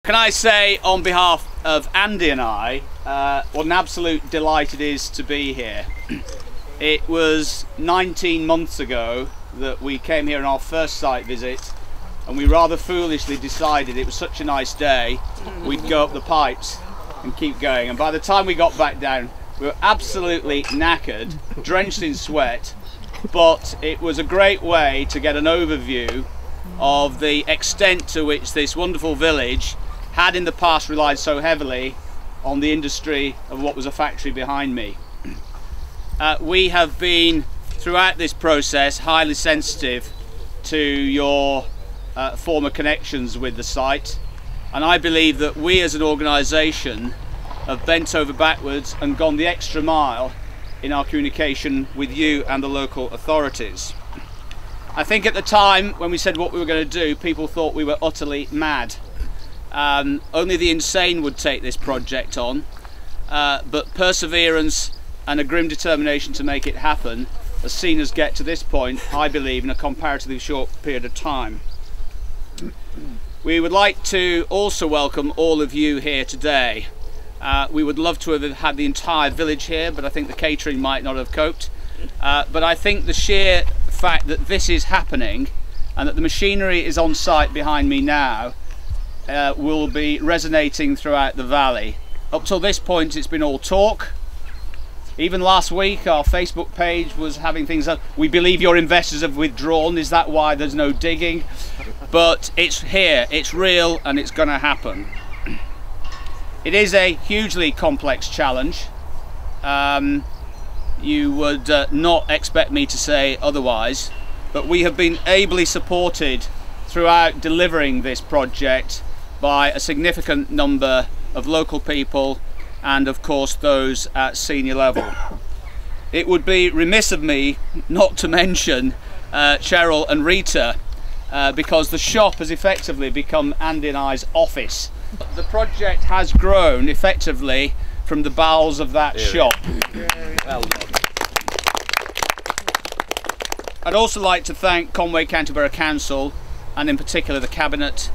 Can I say on behalf of Andy and I, what an absolute delight it is to be here. It was 19 months ago that we came here on our first site visit, and we rather foolishly decided it was such a nice day we'd go up the pipes and keep going. And by the time we got back down, we were absolutely knackered, drenched in sweat, but it was a great way to get an overview of the extent to which this wonderful village had in the past relied so heavily on the industry of what was a factory behind me. We have been throughout this process highly sensitive to your former connections with the site, and I believe that we as an organisation have bent over backwards and gone the extra mile in our communication with you and the local authorities. I think at the time when we said what we were going to do, people thought we were utterly mad. Only the insane would take this project on, but perseverance and a grim determination to make it happen has seen us get to this point, I believe, in a comparatively short period of time. We would like to also welcome all of you here today. We would love to have had the entire village here, but I think the catering might not have coped. But I think the sheer fact that this is happening and that the machinery is on site behind me now will be resonating throughout the valley. Up till this point it's been all talk. Even last week our Facebook page was having things like, we believe your investors have withdrawn, is that why there's no digging? But it's here, it's real, and it's going to happen. It is a hugely complex challenge. You would not expect me to say otherwise, but we have been ably supported throughout delivering this project by a significant number of local people and of course those at senior level. It would be remiss of me not to mention Cheryl and Rita, because the shop has effectively become Andy and I's office. The project has grown effectively from the bowels of that shop. Well done. I'd also like to thank Conway County Borough Council and in particular the Cabinet.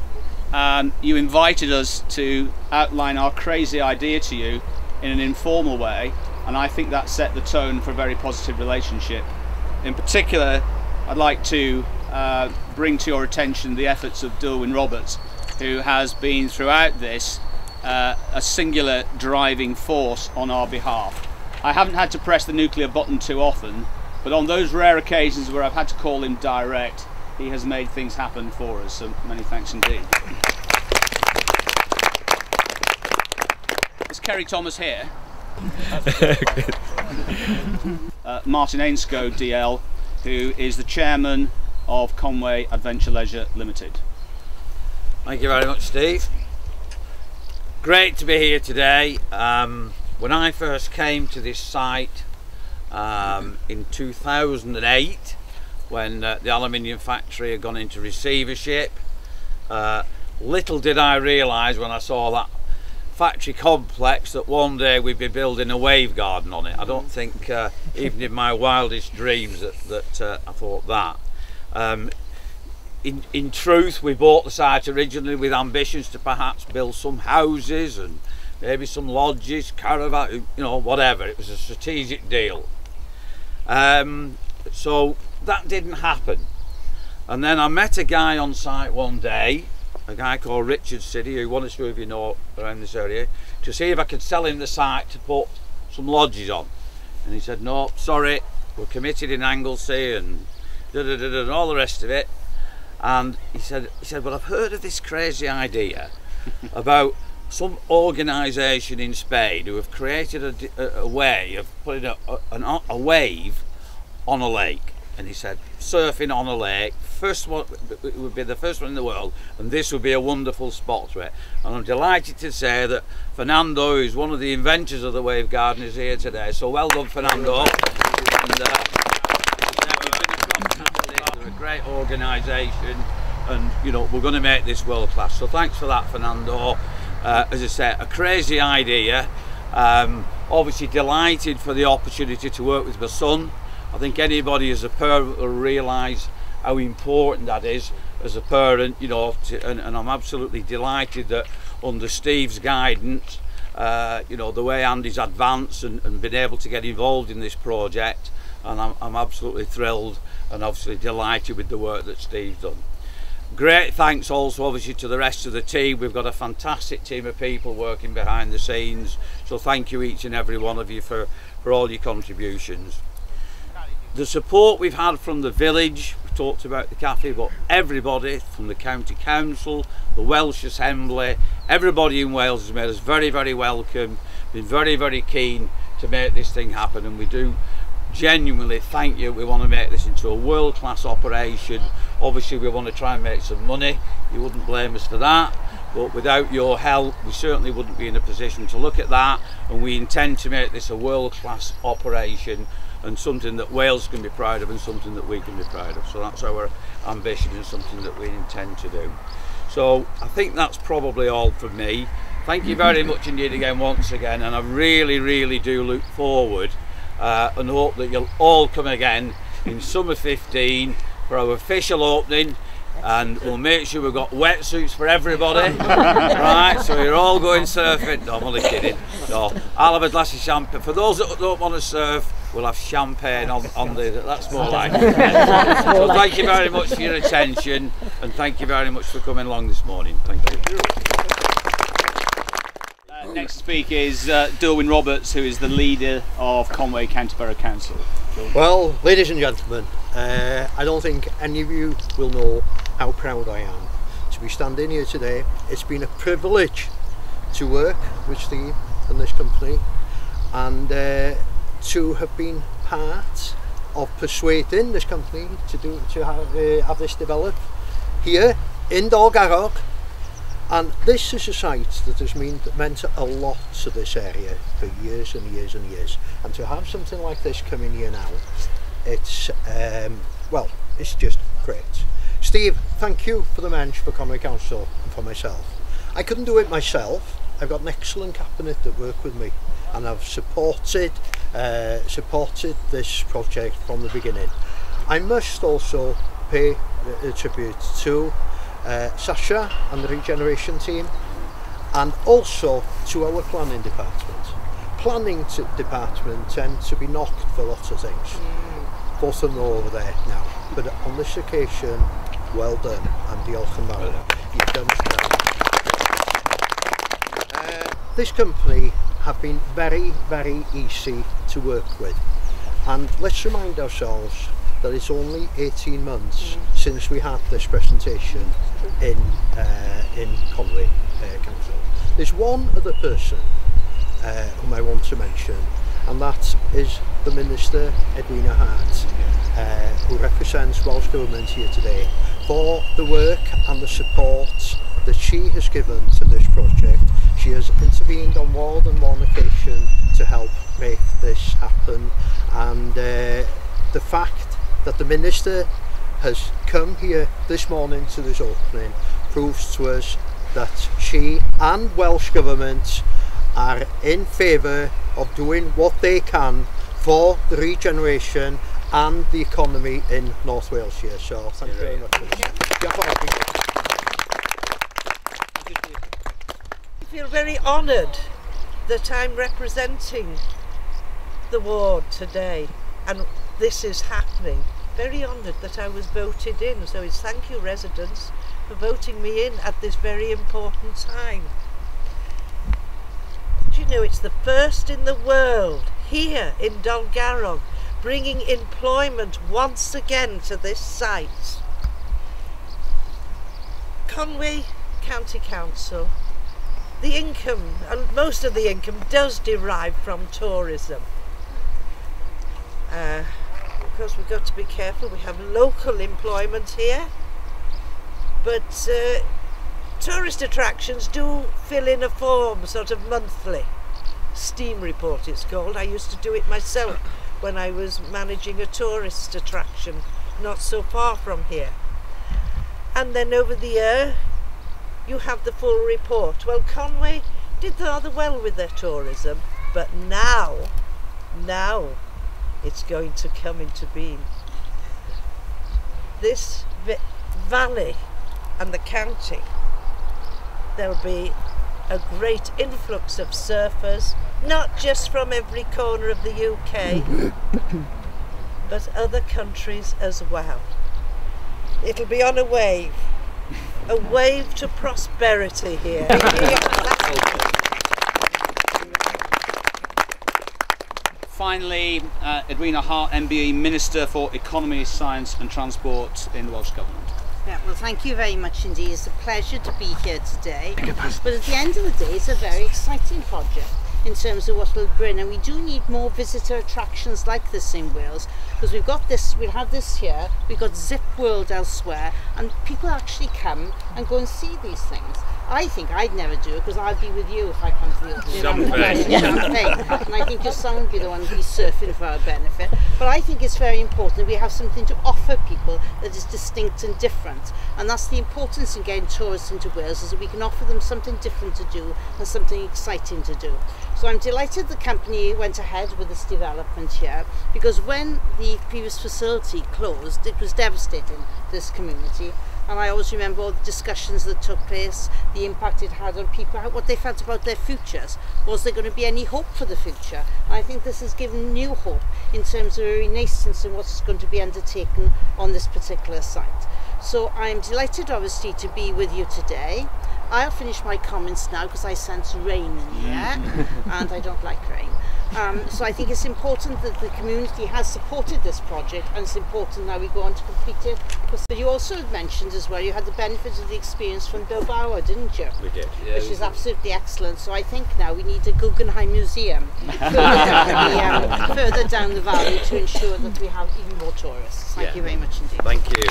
You invited us to outline our crazy idea to you in an informal way, and I think that set the tone for a very positive relationship. In particular, I'd like to bring to your attention the efforts of Dilwyn Roberts, who has been throughout this a singular driving force on our behalf. I haven't had to press the nuclear button too often, but on those rare occasions where I've had to call him direct, he has made things happen for us, so many thanks indeed. Is Kerry Thomas here? Martin Ainscoe DL, who is the chairman of Conway Adventure Leisure Limited. Thank you very much, Steve. Great to be here today. When I first came to this site in 2008, when the aluminium factory had gone into receivership, little did I realise when I saw that factory complex that one day we'd be building a wave garden on it. I don't think even in my wildest dreams that I thought that. In truth, we bought the site originally with ambitions to perhaps build some houses and maybe some lodges, caravan, you know, whatever. It was a strategic deal. So that didn't happen. And then I met a guy on site one day, a guy called Richard City, who one or two of you know around this area, to see if I could sell him the site to put some lodges on. And he said, no, sorry, we're committed in Anglesey and and all the rest of it. And he said, well, I've heard of this crazy idea about some organisation in Spain who have created a way of putting a wave on a lake. And he said, surfing on a lake, first one, it would be the first one in the world, and this would be a wonderful spot for it. And I'm delighted to say that Fernando, who's one of the inventors of the wave garden, is here today. So well done, Fernando. And, they're a great organisation, and you know, we're going to make this world class. So thanks for that, Fernando. As I say, a crazy idea. Obviously delighted for the opportunity to work with my son. I think anybody as a parent will realise how important that is as a parent, you know, and I'm absolutely delighted that under Steve's guidance, you know, the way Andy's advanced and been able to get involved in this project, and I'm absolutely thrilled and obviously delighted with the work that Steve's done. Great thanks also obviously to the rest of the team. We've got a fantastic team of people working behind the scenes, so thank you each and every one of you for all your contributions. The support we've had from the village, we talked about the cafe, but everybody from the county council, the Welsh Assembly, everybody in Wales has made us very, very welcome, been very, very keen to make this thing happen, and we do genuinely thank you. We want to make this into a world-class operation. Obviously we want to try and make some money, you wouldn't blame us for that, but without your help we certainly wouldn't be in a position to look at that, and we intend to make this a world-class operation and something that Wales can be proud of and something that we can be proud of. So that's our ambition and something that we intend to do. So I think that's probably all from me. Thank you very much indeed again once again, and I really, really do look forward and hope that you'll all come again in summer 15 for our official opening, and we'll make sure we've got wetsuits for everybody. Right, so you're all going surfing. No, I'm only kidding. No, I'll have a glass of champagne. For those that don't want to surf, we'll have champagne on the, that's more like it. So thank you very much for your attention, and thank you very much for coming along this morning. Thank you. Next speaker is Derwin Roberts, who is the leader of Conway County Borough Council. Well, ladies and gentlemen, I don't think any of you will know how proud I am to be standing here today. It's been a privilege to work with Steve and this company, and to have been part of persuading this company to have this developed here in Dolgarrog. And this is a site that has meant a lot to this area for years and years and years, and to have something like this coming here now, it's well, it's just great. Steve, thank you for the mensch, for Conway Council and for myself. I couldn't do it myself. I've got an excellent cabinet that work with me, and I've supported this project from the beginning. I must also pay a tribute to Sasha and the regeneration team, and also to our planning department. Planning department tend to be knocked for lots of things. Both of them are over there now, but on this occasion, well done, and diolch yn fawr. You've done well. This company have been very, very easy to work with, and let's remind ourselves that it's only 18 months since we had this presentation in Conway Council. There's one other person whom I want to mention, and that is the Minister, Edwina Hart, who represents Welsh Government here today, for the work and the support that she has given to this project. She has intervened on more than one occasion to help make this happen, and the fact that the Minister has come here this morning to this opening proves to us that she and Welsh Government are in favour of doing what they can for the regeneration and the economy in North Wales here. So thank you very much. I feel very honoured that I'm representing the ward today, and this is happening. Very honoured that I was voted in, so it's thank you residents for voting me in at this very important time. Do you know it's the first in the world here in Dolgarrog, bringing employment once again to this site. Conway County Council, the income, and most of the income does derive from tourism. Of course we've got to be careful, we have local employment here, but tourist attractions do fill in a form sort of monthly. Steam report it's called. I used to do it myself when I was managing a tourist attraction not so far from here. And then over the year you have the full report. Well, Conway did rather well with their tourism, but now it's going to come into being. This valley and the county, there'll be a great influx of surfers, not just from every corner of the UK, but other countries as well. It'll be on a wave to prosperity here. Finally, Edwina Hart, MBE, Minister for Economy, Science and Transport in the Welsh Government. Yeah, well, thank you very much indeed. It's a pleasure to be here today. But at the end of the day, it's a very exciting project in terms of what it'll bring, and we do need more visitor attractions like this in Wales, because we've got this, we'll have this here, we've got Zip World elsewhere, and people actually come and go and see these things. I think I'd never do it because I'd be with you if I come to the Champagne. And I think your son would be the one who'd be surfing for our benefit. But I think it's very important that we have something to offer people that is distinct and different. And that's the importance in getting tourists into Wales, is that we can offer them something different to do and something exciting to do. So I'm delighted the company went ahead with this development here, because when the previous facility closed, it was devastating to this community. And I always remember all the discussions that took place, the impact it had on people, what they felt about their futures. Was there going to be any hope for the future? And I think this has given new hope in terms of a renaissance in what's going to be undertaken on this particular site. So I'm delighted obviously to be with you today. I'll finish my comments now because I sense rain in here and I don't like rain. So I think it's important that the community has supported this project, and it's important now we go on to complete it. Because you also mentioned as well, you had the benefit of the experience from Dolgarrog, didn't you? We did, yeah. Which is absolutely excellent. So I think now we need a Guggenheim Museum further down the valley to ensure that we have even more tourists. Thank you very much indeed. Thank you.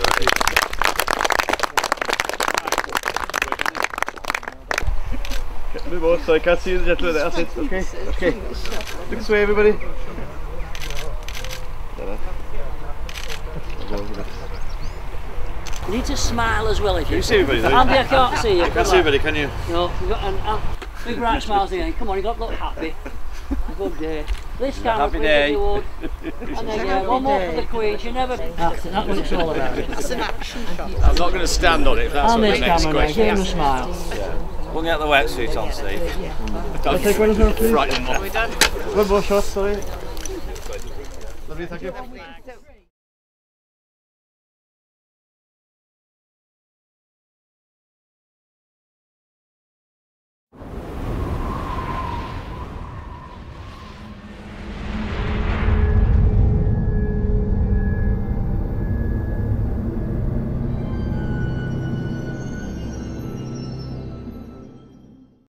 Move on, so I can't see the gentleman. That's it. Okay. Okay. Look this way, everybody. You need to smile as well if you. You see everybody, though? Andy, I can't see you. You can't see everybody, can you? No, you've got big bright smiles again. Come on, you've got to look happy. Good day. This camera, Happy day. you would. And then one more for the Queen. She never. That's what it's all about. It's an action shot. I'm not going to stand on it if that's On what this the next camera now, question give him a is. smile. We'll get the wetsuit on, Steve. I'll take one as well, please. Frighten them off. One more shot, sorry. Lovely, thank you.